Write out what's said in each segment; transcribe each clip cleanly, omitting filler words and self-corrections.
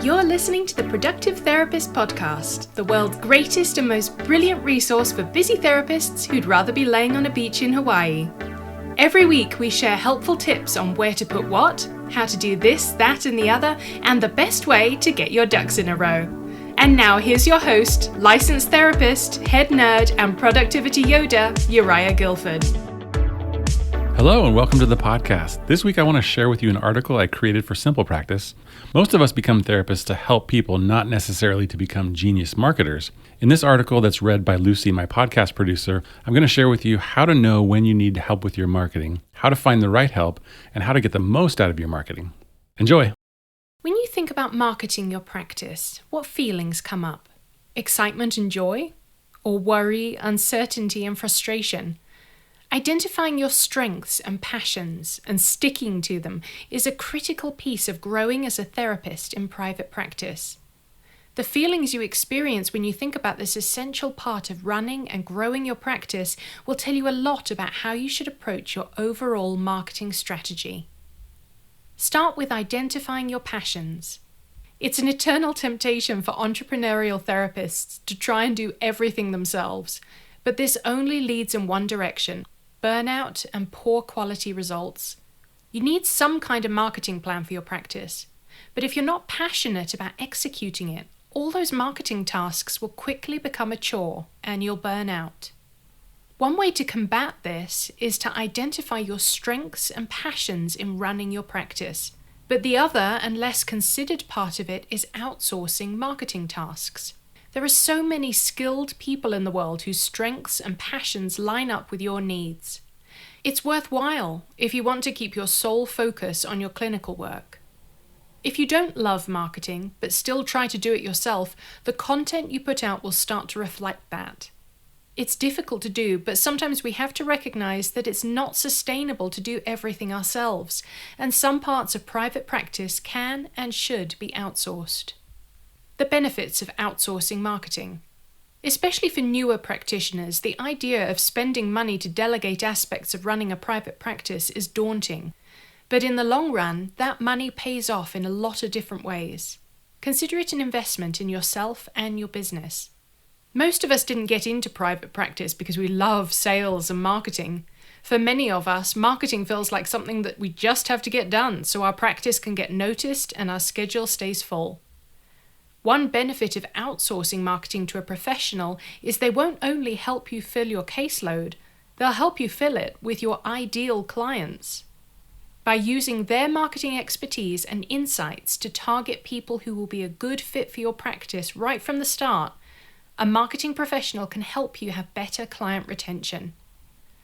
You're listening to the Productive Therapist Podcast, the world's greatest and most brilliant resource for busy therapists who'd rather be laying on a beach in Hawaii. Every week we share helpful tips on where to put what, how to do this, that and the other, and the best way to get your ducks in a row. And now here's your host, licensed therapist, head nerd, and productivity Yoda, Uriah Guilford. Hello and welcome to the podcast. This week I want to share with you an article I created for Simple Practice. Most of us become therapists to help people, not necessarily to become genius marketers. In this article that's read by Lucy, my podcast producer, I'm going to share with you how to know when you need help with your marketing, how to find the right help, and how to get the most out of your marketing. Enjoy! When you think about marketing your practice, what feelings come up? Excitement and joy? Or worry, uncertainty and frustration? Identifying your strengths and passions and sticking to them is a critical piece of growing as a therapist in private practice. The feelings you experience when you think about this essential part of running and growing your practice will tell you a lot about how you should approach your overall marketing strategy. Start with identifying your passions. It's an eternal temptation for entrepreneurial therapists to try and do everything themselves, but this only leads in one direction: burnout and poor quality results. You need some kind of marketing plan for your practice, but if you're not passionate about executing it, all those marketing tasks will quickly become a chore and you'll burn out. One way to combat this is to identify your strengths and passions in running your practice, but the other and less considered part of it is outsourcing marketing tasks. There are so many skilled people in the world whose strengths and passions line up with your needs. It's worthwhile if you want to keep your sole focus on your clinical work. If you don't love marketing but still try to do it yourself, the content you put out will start to reflect that. It's difficult to do, but sometimes we have to recognize that it's not sustainable to do everything ourselves, and some parts of private practice can and should be outsourced. The benefits of outsourcing marketing. Especially for newer practitioners, the idea of spending money to delegate aspects of running a private practice is daunting. But in the long run, that money pays off in a lot of different ways. Consider it an investment in yourself and your business. Most of us didn't get into private practice because we love sales and marketing. For many of us, marketing feels like something that we just have to get done so our practice can get noticed and our schedule stays full. One benefit of outsourcing marketing to a professional is they won't only help you fill your caseload, they'll help you fill it with your ideal clients. By using their marketing expertise and insights to target people who will be a good fit for your practice right from the start, a marketing professional can help you have better client retention.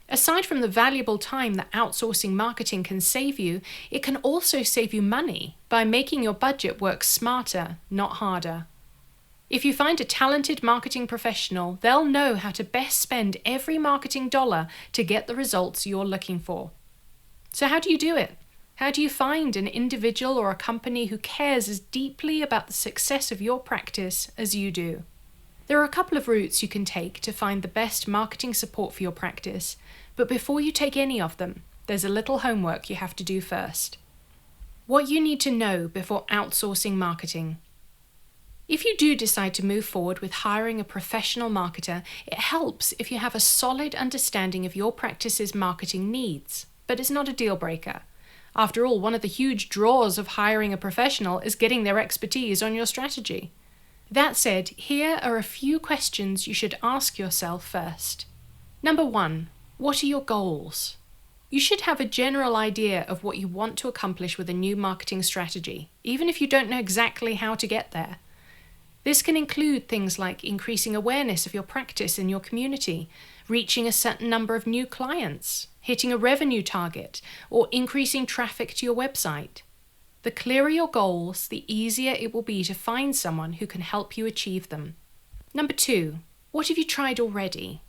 Aside from the valuable time that outsourcing marketing can save you, it can also save you money by making your budget work smarter, not harder. If you find a talented marketing professional, they'll know how to best spend every marketing dollar to get the results you're looking for. So how do you do it? How do you find an individual or a company who cares as deeply about the success of your practice as you do? There are a couple of routes you can take to find the best marketing support for your practice, but before you take any of them, there's a little homework you have to do first. What you need to know before outsourcing marketing. If you do decide to move forward with hiring a professional marketer, it helps if you have a solid understanding of your practice's marketing needs, but it's not a deal breaker. After all, one of the huge draws of hiring a professional is getting their expertise on your strategy. That said, here are a few questions you should ask yourself first. Number 1, what are your goals? You should have a general idea of what you want to accomplish with a new marketing strategy, even if you don't know exactly how to get there. This can include things like increasing awareness of your practice in your community, reaching a certain number of new clients, hitting a revenue target, or increasing traffic to your website. The clearer your goals, the easier it will be to find someone who can help you achieve them. Number 2, what have you tried already?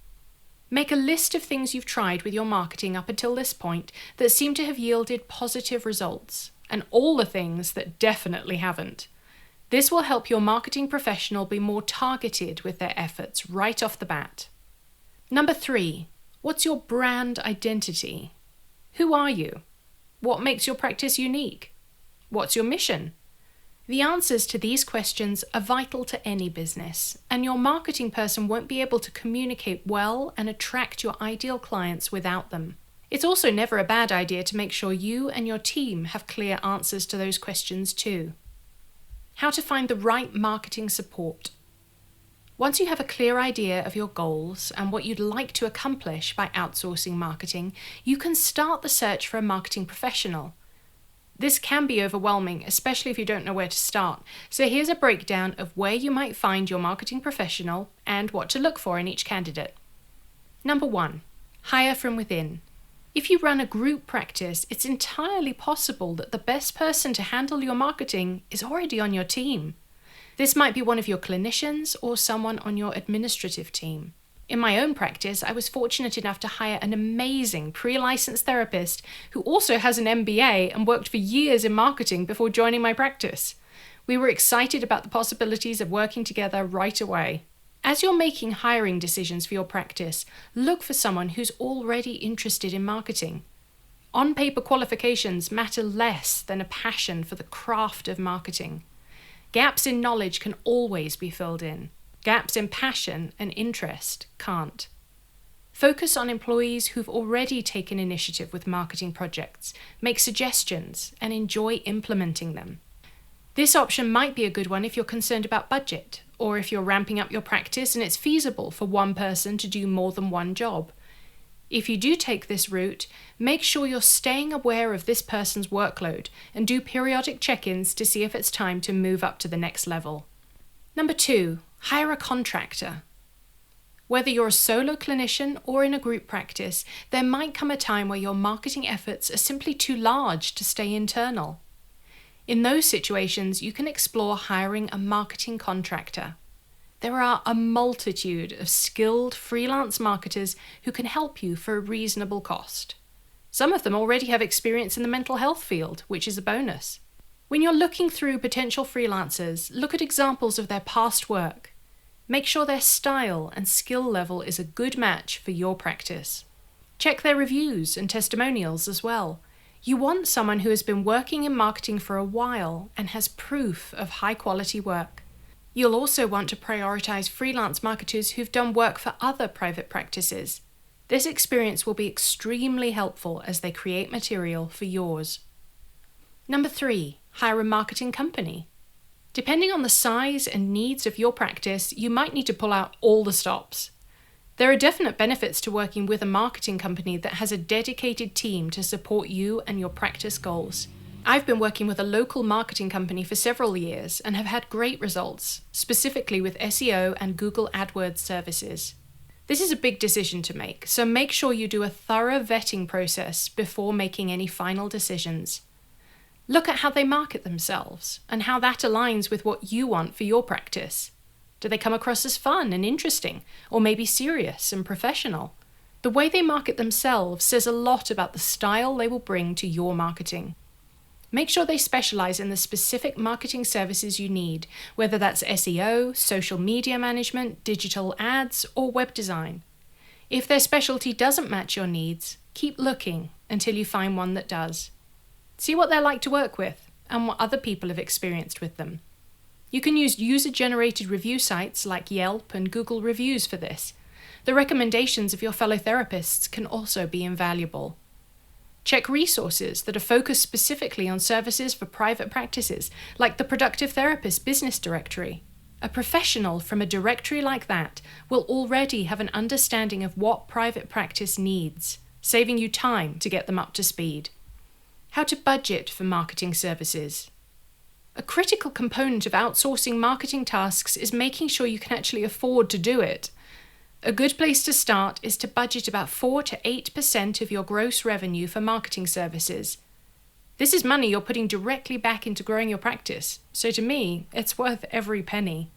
Make a list of things you've tried with your marketing up until this point that seem to have yielded positive results, and all the things that definitely haven't. This will help your marketing professional be more targeted with their efforts right off the bat. Number 3, what's your brand identity? Who are you? What makes your practice unique? What's your mission? The answers to these questions are vital to any business, and your marketing person won't be able to communicate well and attract your ideal clients without them. It's also never a bad idea to make sure you and your team have clear answers to those questions too. How to find the right marketing support. Once you have a clear idea of your goals and what you'd like to accomplish by outsourcing marketing, you can start the search for a marketing professional. This can be overwhelming, especially if you don't know where to start. So here's a breakdown of where you might find your marketing professional and what to look for in each candidate. Number 1, hire from within. If you run a group practice, it's entirely possible that the best person to handle your marketing is already on your team. This might be one of your clinicians or someone on your administrative team. In my own practice, I was fortunate enough to hire an amazing pre-licensed therapist who also has an MBA and worked for years in marketing before joining my practice. We were excited about the possibilities of working together right away. As you're making hiring decisions for your practice, look for someone who's already interested in marketing. On-paper qualifications matter less than a passion for the craft of marketing. Gaps in knowledge can always be filled in. Gaps in passion and interest can't. Focus on employees who've already taken initiative with marketing projects, make suggestions, and enjoy implementing them. This option might be a good one if you're concerned about budget, or if you're ramping up your practice and it's feasible for one person to do more than one job. If you do take this route, make sure you're staying aware of this person's workload and do periodic check-ins to see if it's time to move up to the next level. Number 2, hire a contractor. Whether you're a solo clinician or in a group practice, there might come a time where your marketing efforts are simply too large to stay internal. In those situations, you can explore hiring a marketing contractor. There are a multitude of skilled freelance marketers who can help you for a reasonable cost. Some of them already have experience in the mental health field, which is a bonus. When you're looking through potential freelancers, look at examples of their past work. Make sure their style and skill level is a good match for your practice. Check their reviews and testimonials as well. You want someone who has been working in marketing for a while and has proof of high-quality work. You'll also want to prioritize freelance marketers who've done work for other private practices. This experience will be extremely helpful as they create material for yours. Number 3, hire a marketing company. Depending on the size and needs of your practice, you might need to pull out all the stops. There are definite benefits to working with a marketing company that has a dedicated team to support you and your practice goals. I've been working with a local marketing company for several years and have had great results, specifically with SEO and Google AdWords services. This is a big decision to make, so make sure you do a thorough vetting process before making any final decisions. Look at how they market themselves and how that aligns with what you want for your practice. Do they come across as fun and interesting, or maybe serious and professional? The way they market themselves says a lot about the style they will bring to your marketing. Make sure they specialize in the specific marketing services you need, whether that's SEO, social media management, digital ads, or web design. If their specialty doesn't match your needs, keep looking until you find one that does. See what they're like to work with and what other people have experienced with them. You can use user-generated review sites like Yelp and Google Reviews for this. The recommendations of your fellow therapists can also be invaluable. Check resources that are focused specifically on services for private practices, like the Productive Therapist Business Directory. A professional from a directory like that will already have an understanding of what private practice needs, saving you time to get them up to speed. How to budget for marketing services. A critical component of outsourcing marketing tasks is making sure you can actually afford to do it. A good place to start is to budget about 4 to 8% of your gross revenue for marketing services. This is money you're putting directly back into growing your practice, so to me, it's worth every penny.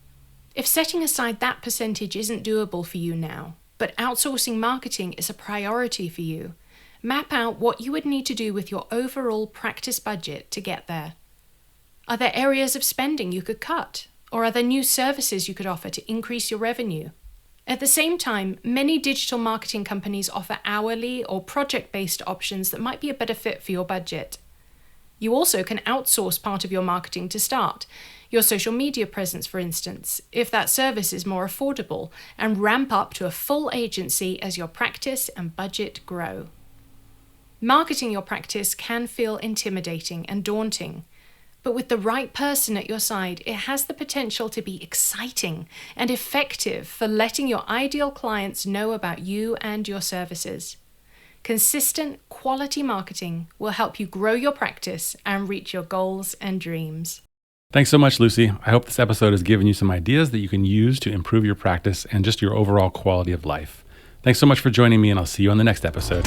If setting aside that percentage isn't doable for you now, but outsourcing marketing is a priority for you, map out what you would need to do with your overall practice budget to get there. Are there areas of spending you could cut, or are there new services you could offer to increase your revenue? At the same time, many digital marketing companies offer hourly or project-based options that might be a better fit for your budget. You also can outsource part of your marketing to start, your social media presence, for instance, if that service is more affordable, and ramp up to a full agency as your practice and budget grow. Marketing your practice can feel intimidating and daunting, but with the right person at your side, it has the potential to be exciting and effective for letting your ideal clients know about you and your services. Consistent, quality marketing will help you grow your practice and reach your goals and dreams. Thanks so much, Lucy. I hope this episode has given you some ideas that you can use to improve your practice and just your overall quality of life. Thanks so much for joining me, and I'll see you on the next episode.